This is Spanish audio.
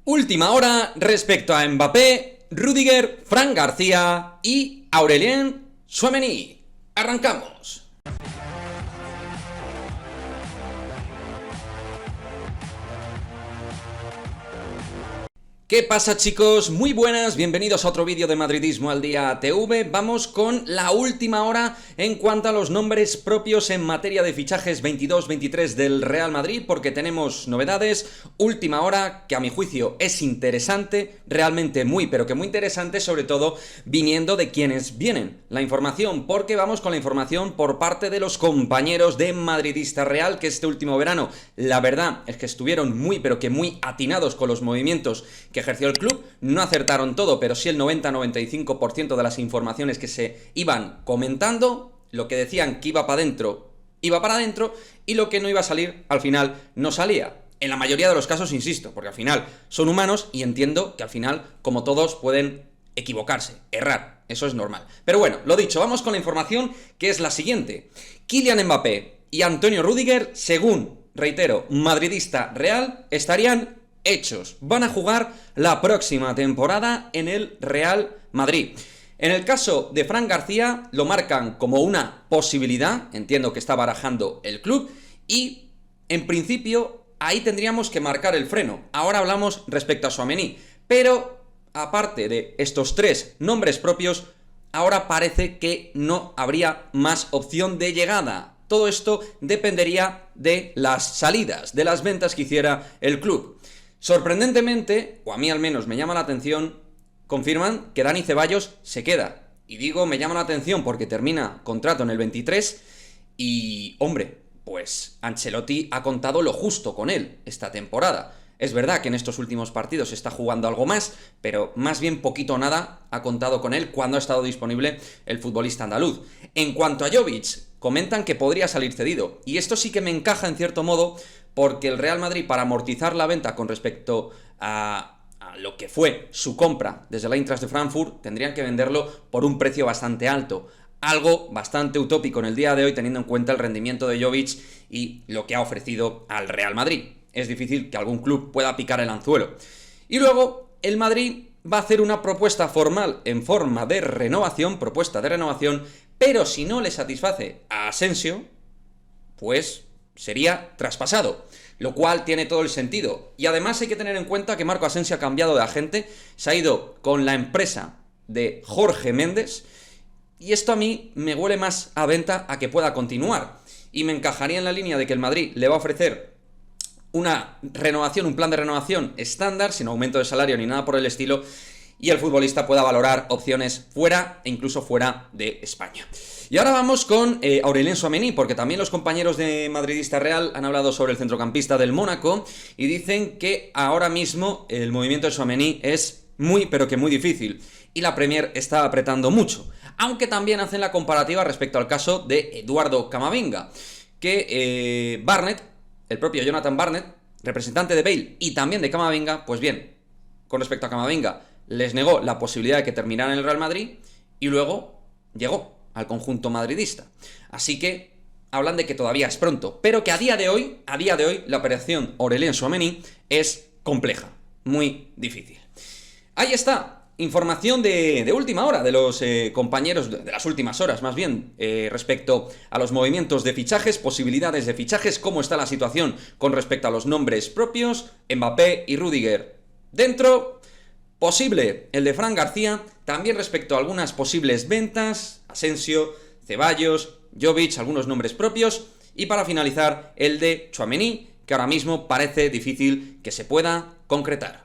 Última hora respecto a Mbappé, Rüdiger, Fran García y Aurélien Tchouaméni. Arrancamos. ¿Qué pasa, chicos? Muy buenas, bienvenidos a otro vídeo de Madridismo al Día TV. Vamos con la última hora en cuanto a los nombres propios en materia de fichajes 22-23 del Real Madrid, porque tenemos novedades. Última hora que a mi juicio es interesante, realmente muy pero que muy interesante, sobre todo viniendo de quienes vienen la información, porque vamos con la información por parte de los compañeros de Madridista Real, que este último verano la verdad es que estuvieron muy pero que muy atinados con los movimientos que ejerció el club. No acertaron todo, pero sí el 90-95% de las informaciones que se iban comentando. Lo que decían que iba para adentro, iba para adentro, y lo que no iba a salir, al final no salía. En la mayoría de los casos, insisto, porque al final son humanos y entiendo que al final, como todos, pueden equivocarse, errar, eso es normal. Pero bueno, lo dicho, vamos con la información, que es la siguiente. Kylian Mbappé y Antonio Rüdiger, según, reitero, Madridista Real, estarían hechos. Van a jugar la próxima temporada en el Real Madrid. En el caso de Fran García, lo marcan como una posibilidad, entiendo que está barajando el club, y en principio ahí tendríamos que marcar el freno. Ahora hablamos respecto a Tchouaméni, pero aparte de estos tres nombres propios, ahora parece que no habría más opción de llegada. Todo esto dependería de las salidas, de las ventas que hiciera el club. Sorprendentemente, o a mí al menos me llama la atención, confirman que Dani Ceballos se queda. Y digo, me llama la atención porque termina contrato en el 23 y, hombre, pues Ancelotti ha contado lo justo con él esta temporada. Es verdad que en estos últimos partidos se está jugando algo más, pero más bien poquito o nada ha contado con él cuando ha estado disponible el futbolista andaluz. En cuanto a Jovic, comentan que podría salir cedido, y esto sí que me encaja en cierto modo, porque el Real Madrid, para amortizar la venta con respecto a lo que fue su compra desde el Eintracht de Frankfurt, tendrían que venderlo por un precio bastante alto. Algo bastante utópico en el día de hoy, teniendo en cuenta el rendimiento de Jovic y lo que ha ofrecido al Real Madrid. Es difícil que algún club pueda picar el anzuelo. Y luego, el Madrid va a hacer una propuesta formal en forma de renovación, pero si no le satisface a Asensio, pues sería traspasado, lo cual tiene todo el sentido. Y además hay que tener en cuenta que Marco Asensio ha cambiado de agente, se ha ido con la empresa de Jorge Méndez, y esto a mí me huele más a venta a que pueda continuar, y me encajaría en la línea de que el Madrid le va a ofrecer una renovación, un plan de renovación estándar, sin aumento de salario ni nada por el estilo, y el futbolista pueda valorar opciones fuera e incluso fuera de España. Y ahora vamos con Aurélien Tchouaméni, porque también los compañeros de Madridista Real han hablado sobre el centrocampista del Mónaco y dicen que ahora mismo el movimiento de Tchouaméni es muy pero que muy difícil y la Premier está apretando mucho, aunque también hacen la comparativa respecto al caso de Eduardo Camavinga, que Barnett, el propio Jonathan Barnett, representante de Bale y también de Camavinga, pues bien, con respecto a Camavinga, les negó la posibilidad de que terminara en el Real Madrid y luego llegó al conjunto madridista. Así que hablan de que todavía es pronto, pero que a día de hoy la operación Aurélien Tchouaméni es compleja, muy difícil. Ahí está, información de última hora de los compañeros, de las últimas horas más bien, respecto a los movimientos de fichajes, posibilidades de fichajes, cómo está la situación con respecto a los nombres propios, Mbappé y Rüdiger dentro. Posible el de Fran García, también respecto a algunas posibles ventas, Asensio, Ceballos, Jovic, algunos nombres propios, y para finalizar el de Tchouaméni, que ahora mismo parece difícil que se pueda concretar.